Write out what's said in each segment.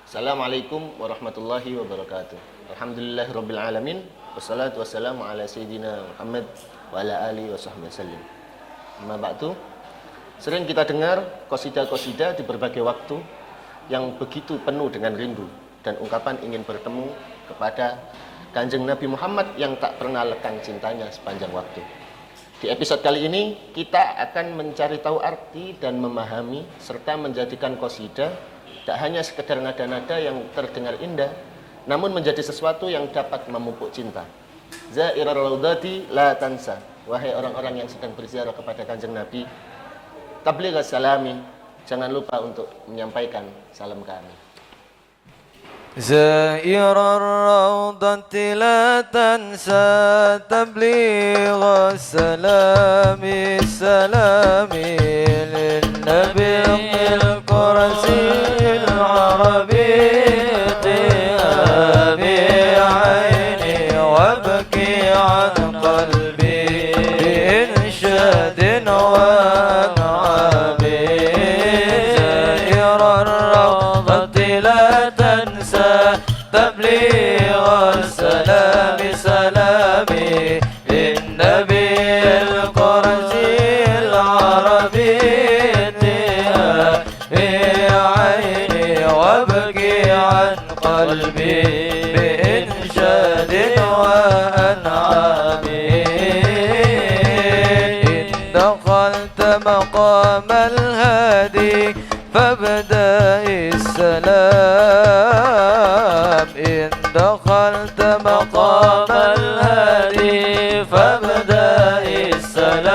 Assalamualaikum warahmatullahi wabarakatuh. Alhamdulillahirabbil alamin. Wassalatu wassalamu ala sayyidina Muhammad wa ala alihi washabbihi wasallam. Amma ba'du. Sering kita dengar qasidah-qasidah di berbagai waktu yang begitu penuh dengan rindu dan ungkapan ingin bertemu kepada Kanjeng Nabi Muhammad yang tak pernah lekang cintanya sepanjang waktu. Di episode kali ini kita akan mencari tahu arti dan memahami serta menjadikan qasidah tak hanya sekedar nada-nada yang terdengar indah, namun menjadi sesuatu yang dapat memupuk cinta. Zairar raudati la tansa. Wahai orang-orang yang sedang berziarah kepada Kanjeng Nabi, tabligh salami, jangan lupa untuk menyampaikan salam kami. Zairar raudati la tansa, tabligh salami salami lin nabiyil qurasi مقام الهادي فابدأ السلام إن دخلت مقام الهادي فابدأ السلام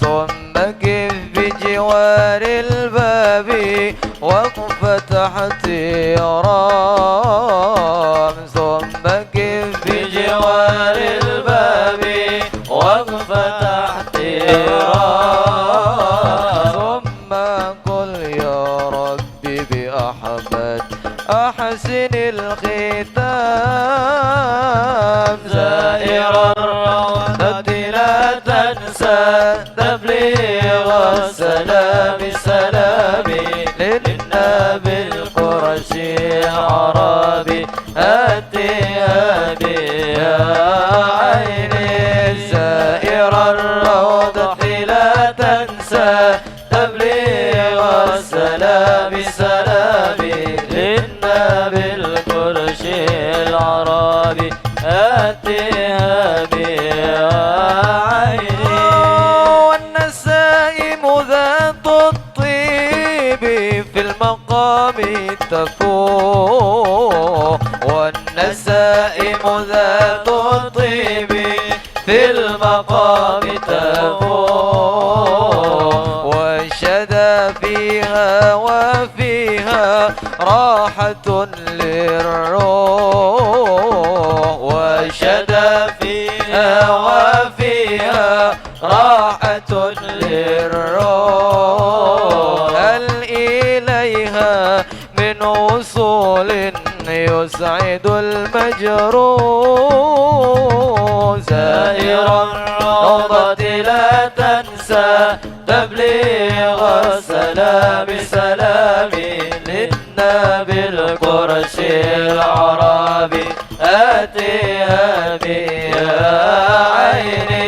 ثم كف بجوار الباب وقفت احترام ثم كف بجوار الباب وقفت ثم قل يا ربي بأحمد أحسن الختام زائر الروضة لا تنسى تبليغ السلام سلامي للنبي القرشي العربي أتيها بيا عيني زائر الروضة لا تنسى تبليغ السلام سلامي للنبي القرشي العربي آتيها بيا عيني والنسائم ذات الطيب في المقام تفوح والنسائم ذات الطيب في المقام تفوح والشدى فيها وفيها راحة للروح والشدى فيها وفيها راحة للروح هل إليها من وصول يسعد المجروح زائر الروضة لا تنسى تبليغ السلام سلامي للنبي القرشي العربي آتيها بيا عيني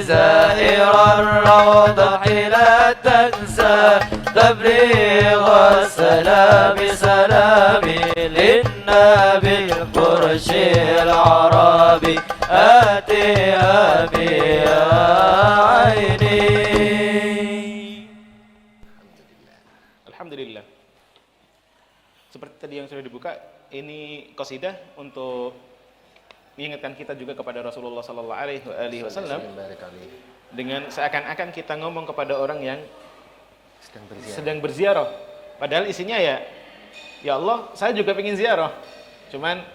زائر الروضة لا تنسى تبليغ السلام سلامي للنبي القرشي العربي آتيها بيا عيني. Alhamdulillah. Seperti tadi yang sudah dibuka, ini qasidah untuk mengingatkan kita juga kepada Rasulullah sallallahu alaihi wasallam dengan seakan-akan kita ngomong kepada orang yang sedang berziarah. Padahal isinya ya Allah, saya juga ingin ziarah. Cuman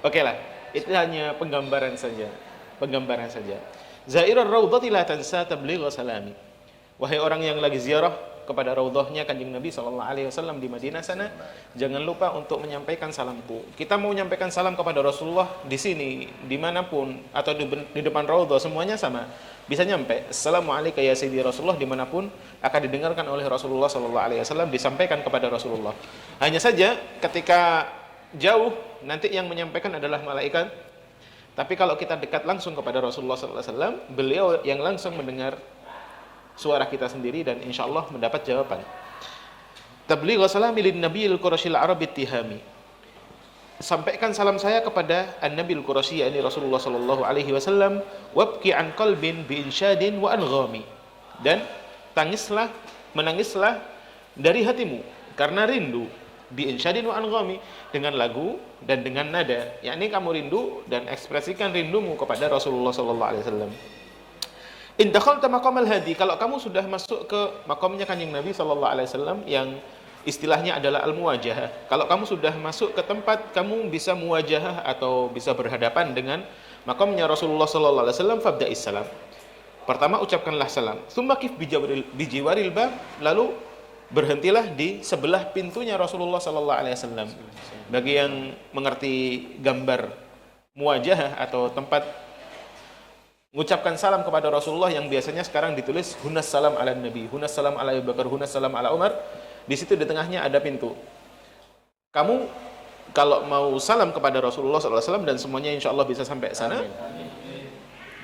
oke lah, itu hanya penggambaran saja. Zairar raudhati la tansa tabligh salami. Wahai orang yang lagi ziarah kepada raudhahnya Kanjeng Nabi sallallahu alaihi wasallam di Madinah sana, jangan lupa untuk menyampaikan salamku. Kita mau menyampaikan salam kepada Rasulullah di sini, dimanapun atau di depan raudhah, semuanya sama. bisa nyampe. Assalamualaikum ya Sayyidi Rasulullah dimanapun akan didengarkan oleh Rasulullah SAW, disampaikan kepada Rasulullah. Hanya saja ketika jauh nanti yang menyampaikan adalah malaikat. Tapi kalau kita dekat langsung kepada Rasulullah SAW, beliau yang langsung mendengar suara kita sendiri dan insya Allah mendapat jawaban. Tabligh salami lin nabiyil qurashil arabi tihami. Sampaikan salam saya kepada An-Nabil Qurasy, yakni Rasulullah sallallahu alaihi wasallam, wabki an qalbin bi insyadin wa anghami. Dan tangislah, menangislah dari hatimu karena rindu, bi insyadin wa anghami, dengan lagu dan dengan nada. Yakni kamu rindu dan ekspresikan rindumu kepada Rasulullah sallallahu alaihi wasallam. In dakhalta maqamal hadi, kalau kamu sudah masuk ke makamnya Kanjeng Nabi sallallahu alaihi wasallam yang istilahnya adalah al-muwajahah. Kalau kamu sudah masuk ke tempat kamu bisa muwajahah atau bisa berhadapan dengan makamnya Rasulullah sallallahu alaihi wasallam, fabda'is salam. Pertama ucapkanlah salam. Tsumma kif bijiwaril bab, lalu berhentilah di sebelah pintunya Rasulullah sallallahu alaihi wasallam. Bagi yang mengerti gambar muwajahah atau tempat mengucapkan salam kepada Rasulullah yang biasanya sekarang ditulis hunas salam ala Nabi, hunas salam ala Abu Bakar, hunas salam ala Umar. Di situ di tengahnya ada pintu. Kamu kalau mau salam kepada Rasulullah SAW dan semuanya insya Allah bisa sampai sana,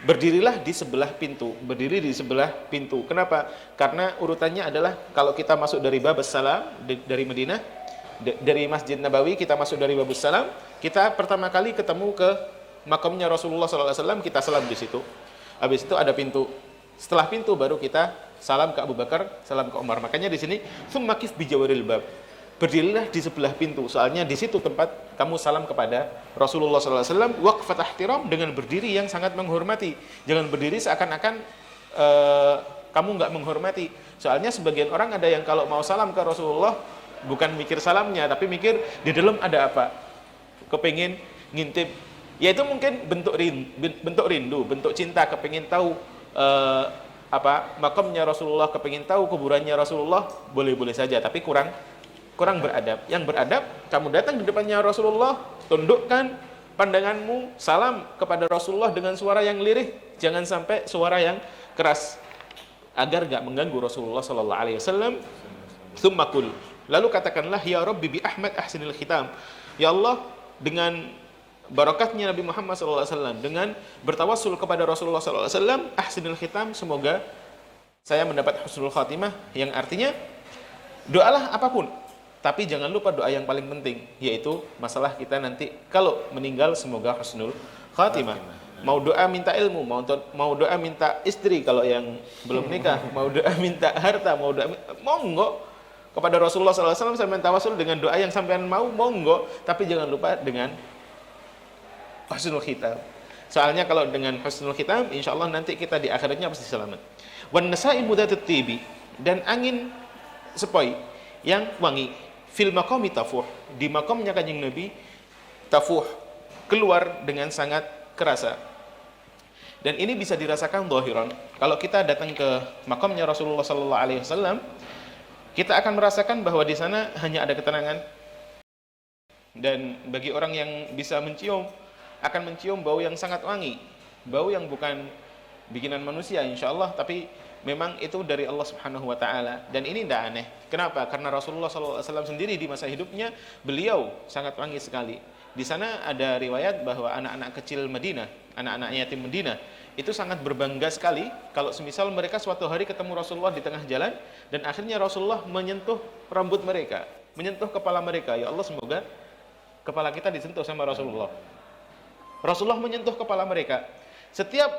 berdirilah di sebelah pintu. Berdiri di sebelah pintu. Kenapa? Karena urutannya adalah kalau kita masuk dari Babus Salam, dari Madinah, dari Masjid Nabawi, kita masuk dari Babus Salam, kita pertama kali ketemu ke makamnya Rasulullah SAW, kita salam di situ. Habis itu ada pintu. Setelah pintu baru kita salam ke Abu Bakar, salam ke Umar. Makanya di sini tsumma kif bijawaril bab. Berdirilah di sebelah pintu. Soalnya di situ tempat kamu salam kepada Rasulullah SAW, waqfat ihtiram, dengan berdiri yang sangat menghormati. Jangan berdiri seakan-akan kamu nggak menghormati. Soalnya sebagian orang ada yang kalau mau salam ke Rasulullah bukan mikir salamnya, tapi mikir di dalam ada apa. Kepengin ngintip. Yaitu mungkin bentuk rindu, bentuk cinta, kepengin tahu makamnya Rasulullah, kepingin tahu kuburannya Rasulullah, boleh-boleh saja, tapi kurang beradab. Yang beradab, kamu datang di depannya Rasulullah, tundukkan pandanganmu, salam kepada Rasulullah dengan suara yang lirih, jangan sampai suara yang keras, agar gak mengganggu Rasulullah sallallahu alaihi wasallam. Tsumma qul, lalu katakanlah, ya Rabbi bi Ahmad ahsinil khitam, ya Allah, dengan barakatnya Nabi Muhammad SAW, dengan bertawassul kepada Rasulullah SAW, ahsinul khitam, semoga saya mendapat husnul khatimah, yang artinya doalah apapun, tapi jangan lupa doa yang paling penting, yaitu masalah kita nanti kalau meninggal semoga husnul khatimah. Mau doa minta ilmu, mau doa minta istri kalau yang belum nikah, mau doa minta harta, mau doa monggo kepada Rasulullah SAW, sampai tawassul dengan doa yang sampean mau, monggo, tapi jangan lupa dengan husnul khitam. Soalnya kalau dengan husnul khitam, insya Allah nanti kita di akhiratnya pasti selamat. Wan nasa'i mudatut tibi, dan angin sepoi yang wangi. Fil maqami tafuh, di makamnya Kanjeng Nabi, tafuh, keluar dengan sangat kerasa. Dan ini bisa dirasakan zahiran. Kalau kita datang ke makamnya Rasulullah sallallahu alaihi wasallam, kita akan merasakan bahwa di sana hanya ada ketenangan. Dan bagi orang yang bisa mencium, akan mencium bau yang sangat wangi, bau yang bukan bikinan manusia insya Allah, tapi memang itu dari Allah Subhanahu wa Ta'ala. Dan ini tidak aneh. Kenapa? Karena Rasulullah SAW sendiri di masa hidupnya beliau sangat wangi sekali. Di sana ada riwayat bahwa anak-anak kecil Madinah, anak-anak yatim Madinah, itu sangat berbangga sekali kalau semisal mereka suatu hari ketemu Rasulullah di tengah jalan dan akhirnya Rasulullah menyentuh rambut mereka, menyentuh kepala mereka. Ya Allah, semoga kepala kita disentuh sama Rasulullah. Rasulullah menyentuh kepala mereka. Setiap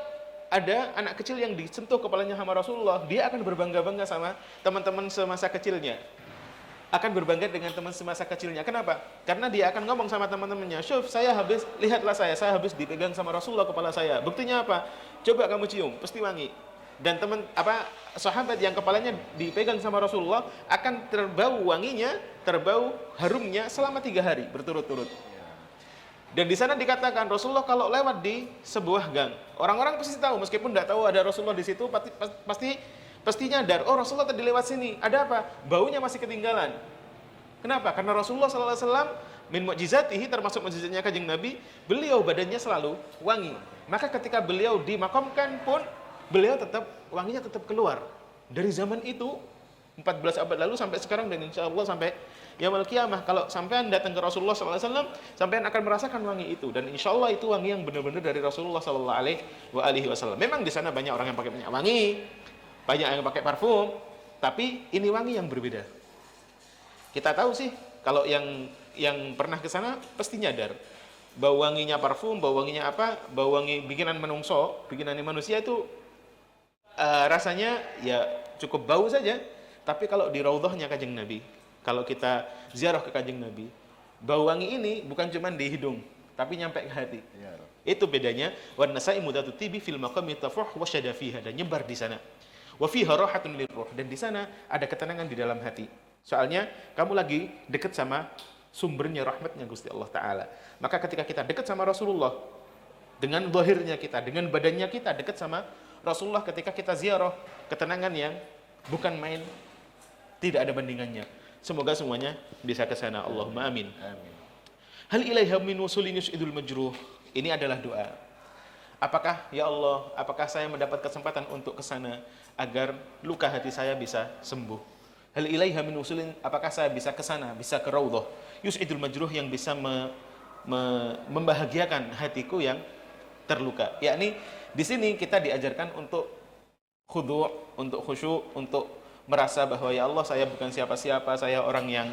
ada anak kecil yang disentuh kepalanya sama Rasulullah, dia akan berbangga-bangga sama teman-teman semasa kecilnya. Akan berbangga dengan teman semasa kecilnya. Kenapa? Karena dia akan ngomong sama teman-temannya, "Syuf, lihatlah saya habis dipegang sama Rasulullah kepala saya." Buktinya apa? Coba kamu cium, pasti wangi. Dan sahabat yang kepalanya dipegang sama Rasulullah akan terbau wanginya, terbau harumnya selama 3 hari berturut-turut. Dan di sana dikatakan Rasulullah kalau lewat di sebuah gang, orang-orang pasti tahu, meskipun tidak tahu ada Rasulullah di situ, pasti nyadar, oh Rasulullah tadi lewat sini. Ada apa? Baunya masih ketinggalan. Kenapa? Karena Rasulullah SAW min mu'jizatihi, termasuk mukjizatnya Kanjeng Nabi, beliau badannya selalu wangi. Maka ketika beliau dimakamkan pun beliau tetap wanginya tetap keluar dari zaman itu 14 abad lalu sampai sekarang, dan insya Allah sampai yaumul qiyamah. Kalau sampean datang ke Rasulullah SAW, sampean akan merasakan wangi itu, dan insya Allah itu wangi yang benar-benar dari Rasulullah SAW. Memang di sana banyak orang yang pakai minyak wangi, banyak yang pakai parfum, tapi ini wangi yang berbeda. Kita tahu sih, kalau yang pernah ke sana pasti nyadar bau wanginya parfum, bau wanginya apa, bau wangi bikinan menungso, bikinan manusia itu rasanya ya cukup bau saja. Tapi kalau di raudhahnya Kanjeng Nabi, kalau kita ziarah ke Kanjeng Nabi, bau wangi ini bukan cuma di hidung, tapi nyampe ke hati. Ya. Itu bedanya. Wan nasai mudatu tibi fil maqami tafruh wa syada fiha, dan nyebar di sana. Wa fiha rahatun lirruh, dan di sana ada ketenangan di dalam hati. Soalnya kamu lagi dekat sama sumbernya rahmatnya Gusti Allah Ta'ala. Maka ketika kita dekat sama Rasulullah, dengan zahirnya kita, dengan badannya kita dekat sama Rasulullah, ketika kita ziarah, ketenangan yang bukan main, tidak ada bandingannya. Semoga semuanya bisa ke sana. Allahumma amin. Amin. Hal ilaiha min wusulin yus'idul majruh. Ini adalah doa. Apakah ya Allah, apakah saya mendapat kesempatan untuk ke sana agar luka hati saya bisa sembuh? Hal ilaiha min wusulin, apakah saya bisa ke sana, bisa ke raudhah yus'idul majruh, yang bisa membahagiakan hatiku yang terluka. Yakni di sini kita diajarkan untuk khudu', untuk khusyuk, untuk merasa bahwa ya Allah, saya bukan siapa-siapa, saya orang yang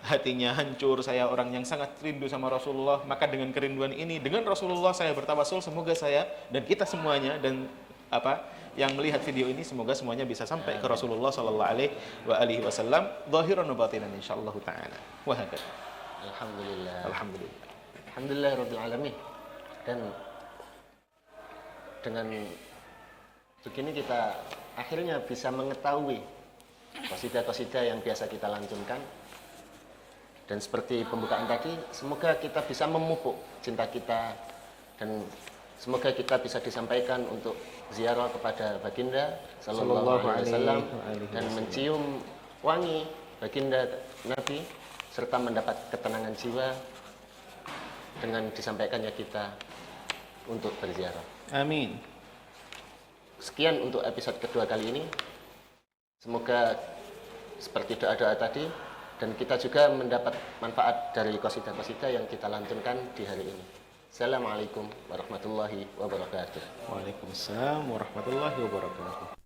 hatinya hancur, saya orang yang sangat rindu sama Rasulullah. Maka dengan kerinduan ini, dengan Rasulullah saya bertawasul, semoga saya dan kita semuanya dan yang melihat video ini, semoga semuanya bisa sampai ke Rasulullah sallallahu alaihi wasallam zahiran wa batinan insyaallah taala. Wa hakadha. Alhamdulillah. Alhamdulillah. Alhamdulillahirabbil alamin. Dan dengan begini kita akhirnya bisa mengetahui qasidah-qasidah yang biasa kita lantunkan. Dan seperti pembukaan tadi, semoga kita bisa memupuk cinta kita, dan semoga kita bisa disampaikan untuk ziarah kepada baginda sallallahu alaihi wasallam, dan mencium wangi baginda Nabi, serta mendapat ketenangan jiwa dengan disampaikannya kita untuk berziarah. Amin. Sekian untuk episode kedua kali ini. Semoga seperti doa-doa tadi, dan kita juga mendapat manfaat dari qasidah-qasidah yang kita lantunkan di hari ini. Assalamualaikum warahmatullahi wabarakatuh. Waalaikumsalam warahmatullahi wabarakatuh.